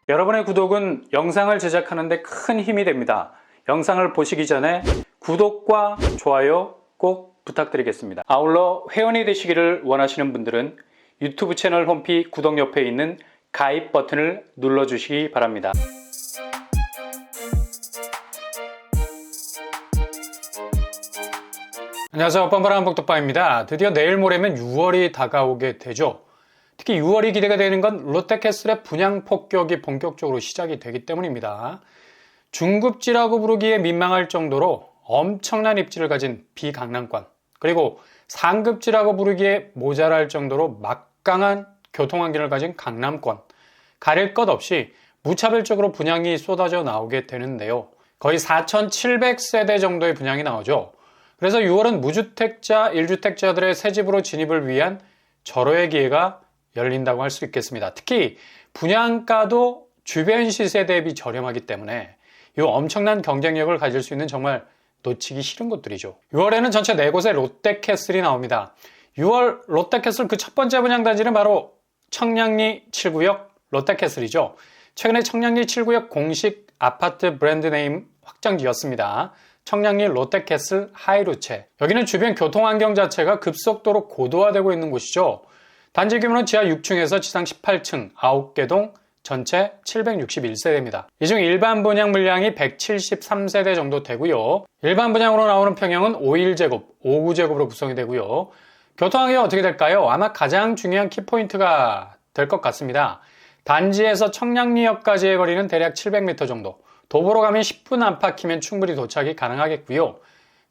여러분의 구독은 영상을 제작하는 데 큰 힘이 됩니다. 영상을 보시기 전에 구독과 좋아요 꼭 부탁드리겠습니다. 아울러 회원이 되시기를 원하시는 분들은 유튜브 채널 홈피 구독 옆에 있는 가입 버튼을 눌러주시기 바랍니다. 안녕하세요. 뻔뻔한 복덕바입니다. 드디어 내일 모레면 6월이 다가오게 되죠. 특히 6월이 기대가 되는 건 롯데캐슬의 분양 폭격이 본격적으로 시작이 되기 때문입니다. 중급지라고 부르기에 민망할 정도로 엄청난 입지를 가진 비강남권, 그리고 상급지라고 부르기에 모자랄 정도로 막강한 교통환경을 가진 강남권, 가릴 것 없이 무차별적으로 분양이 쏟아져 나오게 되는데요. 거의 4,700세대 정도의 분양이 나오죠. 그래서 6월은 무주택자, 1주택자들의 새집으로 진입을 위한 절호의 기회가 열린다고 할 수 있겠습니다. 특히 분양가도 주변 시세 대비 저렴하기 때문에 이 엄청난 경쟁력을 가질 수 있는 정말 놓치기 싫은 곳들이죠. 6월에는 전체 4곳의 롯데캐슬이 나옵니다. 6월 롯데캐슬 그 첫 번째 분양단지는 바로 청량리 7구역 롯데캐슬이죠. 최근에 청량리 7구역 공식 아파트 브랜드 네임 확정지었습니다. 청량리 롯데캐슬 하이루체. 여기는 주변 교통환경 자체가 급속도로 고도화되고 있는 곳이죠. 단지 규모는 지하 6층에서 지상 18층, 9개 동, 전체 761세대입니다. 이 중 일반 분양 물량이 173세대 정도 되고요. 일반 분양으로 나오는 평형은 51제곱, 59제곱으로 구성이 되고요. 교통환경이 어떻게 될까요? 아마 가장 중요한 키포인트가 될 것 같습니다. 단지에서 청량리역까지의 거리는 대략 700m 정도. 도보로 가면 10분 안팎이면 충분히 도착이 가능하겠고요.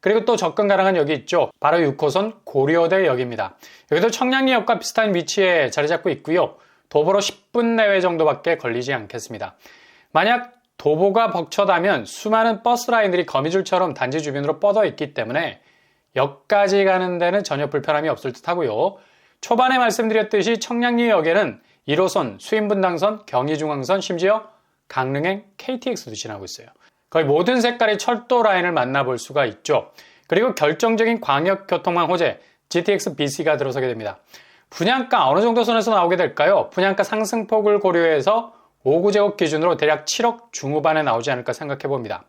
그리고 또 접근 가능한 역이 있죠. 바로 6호선 고려대역입니다. 여기도 청량리역과 비슷한 위치에 자리 잡고 있고요. 도보로 10분 내외 정도밖에 걸리지 않겠습니다. 만약 도보가 벅차다면 수많은 버스 라인들이 거미줄처럼 단지 주변으로 뻗어 있기 때문에 역까지 가는 데는 전혀 불편함이 없을 듯 하고요. 초반에 말씀드렸듯이 청량리역에는 1호선, 수인분당선, 경의중앙선, 심지어 강릉행 KTX도 지나고 있어요. 거의 모든 색깔의 철도 라인을 만나볼 수가 있죠. 그리고 결정적인 광역교통망 호재 GTX BC가 들어서게 됩니다. 분양가 어느 정도 선에서 나오게 될까요? 분양가 상승폭을 고려해서 5구제곱 기준으로 대략 7억 중후반에 나오지 않을까 생각해 봅니다.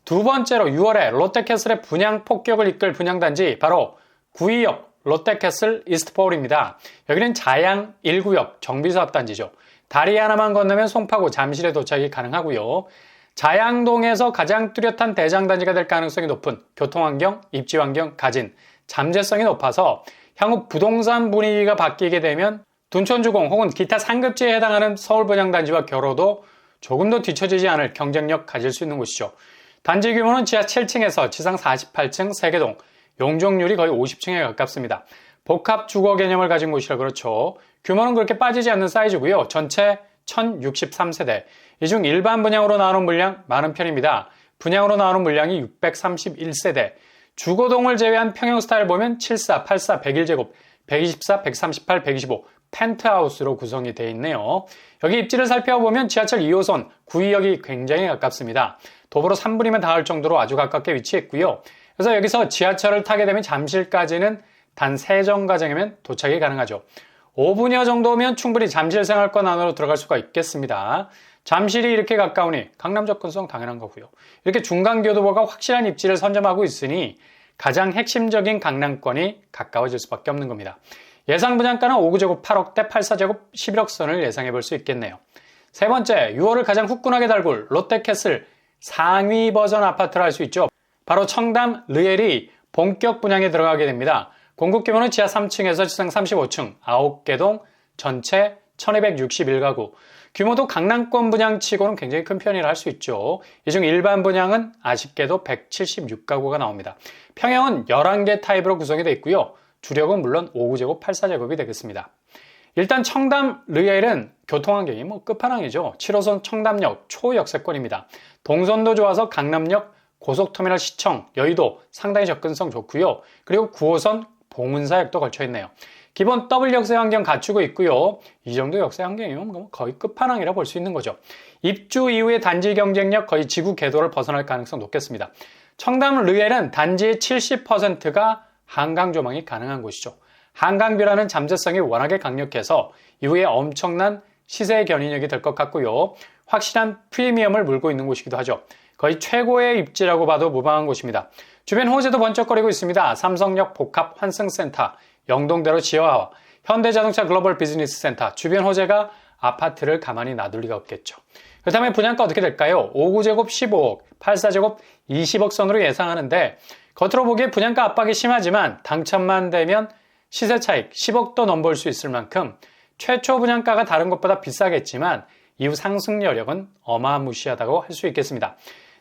두 번째로 6월에 롯데캐슬의 분양 폭격을 이끌 분양단지 바로 9위역 롯데캐슬 이스트포울입니다. 여기는 자양 1구역 정비사업단지죠. 다리 하나만 건너면 송파구 잠실에 도착이 가능하고요. 자양동에서 가장 뚜렷한 대장단지가 될 가능성이 높은 교통환경, 입지환경 가진 잠재성이 높아서 향후 부동산 분위기가 바뀌게 되면 둔촌주공 혹은 기타 상급지에 해당하는 서울 분양단지와 결호도 조금 더 뒤처지지 않을 경쟁력 가질 수 있는 곳이죠. 단지 규모는 지하 7층에서 지상 48층 3개동, 용적률이 거의 50층에 가깝습니다. 복합 주거 개념을 가진 곳이라 그렇죠. 규모는 그렇게 빠지지 않는 사이즈고요. 전체 1063세대. 이 중 일반 분양으로 나오는 물량 많은 편입니다. 분양으로 나오는 물량이 631세대. 주거동을 제외한 평형 스타일 보면 74, 84, 101제곱, 124, 138, 125 펜트하우스로 구성이 되어 있네요. 여기 입지를 살펴보면 지하철 2호선 9위역이 굉장히 가깝습니다. 도보로 3분이면 닿을 정도로 아주 가깝게 위치했고요. 그래서 여기서 지하철을 타게 되면 잠실까지는 단 3정거장이면 도착이 가능하죠. 5분여 정도면 충분히 잠실 생활권 안으로 들어갈 수가 있겠습니다. 잠실이 이렇게 가까우니 강남 접근성 당연한 거고요. 이렇게 중간교도보가 확실한 입지를 선점하고 있으니 가장 핵심적인 강남권이 가까워질 수밖에 없는 겁니다. 예상 분양가는 5구제곱 8억대, 84제곱 11억 선을 예상해 볼 수 있겠네요. 세 번째, 6월을 가장 후끈하게 달굴 롯데캐슬 상위 버전 아파트를 할 수 있죠. 바로 청담 르엘이 본격 분양에 들어가게 됩니다. 공급 규모는 지하 3층에서 지상 35층, 9개 동, 전체 1261가구. 규모도 강남권 분양치고는 굉장히 큰 편이라 할 수 있죠. 이 중 일반 분양은 아쉽게도 176가구가 나옵니다. 평형은 11개 타입으로 구성이 되어 있고요. 주력은 물론 5구제곱 84제곱이 되겠습니다. 일단 청담 르엘은 교통환경이 끝판왕이죠. 7호선 청담역 초역세권입니다. 동선도 좋아서 강남역, 고속터미널 시청, 여의도 상당히 접근성 좋고요. 그리고 9호선 봉은사역도 걸쳐있네요. 기본 더블 역세 환경 갖추고 있고요. 이 정도 역세 환경이면 거의 끝판왕이라 볼 수 있는 거죠. 입주 이후의 단지 경쟁력 거의 지구 궤도를 벗어날 가능성 높겠습니다. 청담 르엘은 단지의 70%가 한강 조망이 가능한 곳이죠. 한강뷰라는 잠재성이 워낙에 강력해서 이후에 엄청난 시세 견인역이 될 것 같고요. 확실한 프리미엄을 물고 있는 곳이기도 하죠. 거의 최고의 입지라고 봐도 무방한 곳입니다. 주변 호재도 번쩍거리고 있습니다. 삼성역 복합 환승센터, 영동대로 지하화, 현대자동차 글로벌 비즈니스 센터, 주변 호재가 아파트를 가만히 놔둘 리가 없겠죠. 그렇다면 분양가 어떻게 될까요? 5구제곱 15억, 84제곱 20억 선으로 예상하는데 겉으로 보기에 분양가 압박이 심하지만 당첨만 되면 시세 차익 10억도 넘볼 수 있을 만큼 최초 분양가가 다른 곳보다 비싸겠지만 이후 상승 여력은 어마무시하다고 할 수 있겠습니다.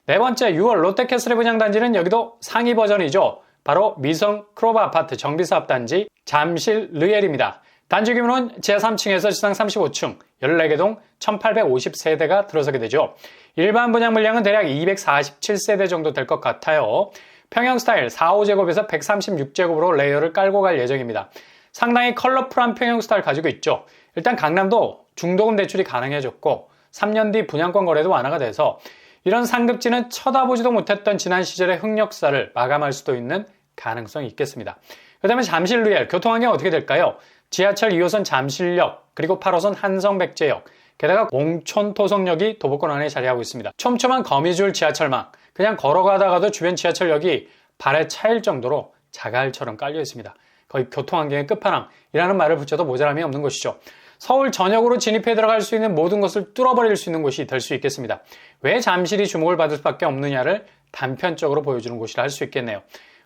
네 번째, 6월 롯데캐슬의 분양단지는 여기도 상위 버전이죠. 바로 미성 크로바 아파트 정비사업단지 잠실 르엘입니다. 단지 규모는 지하 3층에서 지상 35층, 14개 동 1850세대가 들어서게 되죠. 일반 분양 물량은 대략 247세대 정도 될 것 같아요. 평형 스타일 4, 5제곱에서 136제곱으로 레이어를 깔고 갈 예정입니다. 상당히 컬러풀한 평형 스타일 가지고 있죠. 일단 강남도 중도금 대출이 가능해졌고 3년 뒤 분양권 거래도 완화가 돼서 이런 상급지는 쳐다보지도 못했던 지난 시절의 흑역사를 마감할 수도 있는 가능성이 있겠습니다. 그 다음에 잠실 르엘, 교통환경 어떻게 될까요? 지하철 2호선 잠실역, 그리고 8호선 한성백제역, 게다가 공촌토성역이 도보권 안에 자리하고 있습니다. 촘촘한 거미줄 지하철망, 그냥 걸어가다가도 주변 지하철역이 발에 차일 정도로 자갈처럼 깔려 있습니다. 거의 교통환경의 끝판왕이라는 말을 붙여도 모자람이 없는 곳이죠. 서울 전역으로 진입해 들어갈 수 있는 모든 것을 뚫어버릴 수 있는 곳이 될 수 있겠습니다. 왜 잠실이 주목을 받을 수밖에 없느냐를 단편적으로 보여주는 곳이라 할 수 있겠네요.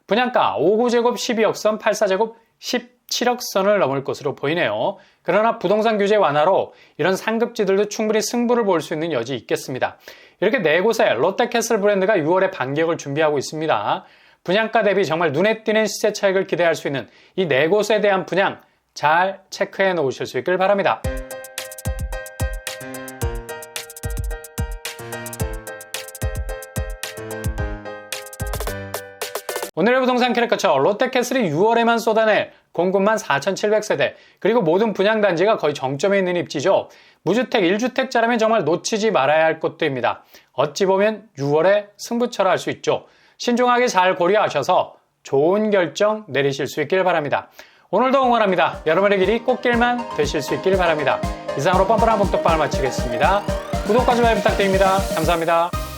분양가 5구제곱 12억 선, 84제곱 17억 선을 넘을 것으로 보이네요. 그러나 부동산 규제 완화로 이런 상급지들도 충분히 승부를 볼 수 있는 여지 있겠습니다. 이렇게 네 곳에 롯데캐슬 브랜드가 6월에 반격을 준비하고 있습니다. 분양가 대비 정말 눈에 띄는 시세 차익을 기대할 수 있는 이 네 곳에 대한 분양 잘 체크해 놓으실 수 있길 바랍니다. 오늘의 부동산 캐릭터처 롯데캐슬이 6월에만 쏟아낼 공급만 4,700세대, 그리고 모든 분양단지가 거의 정점에 있는 입지죠. 무주택, 1주택자라면 정말 놓치지 말아야 할 곳도입니다. 어찌 보면 6월에 승부처라 할 수 있죠. 신중하게 잘 고려하셔서 좋은 결정 내리실 수 있길 바랍니다. 오늘도 응원합니다. 여러분의 길이 꽃길만 되실 수 있길 바랍니다. 이상으로 뻔뻔한 복덕방을 마치겠습니다. 구독과 좋아요 부탁드립니다. 감사합니다.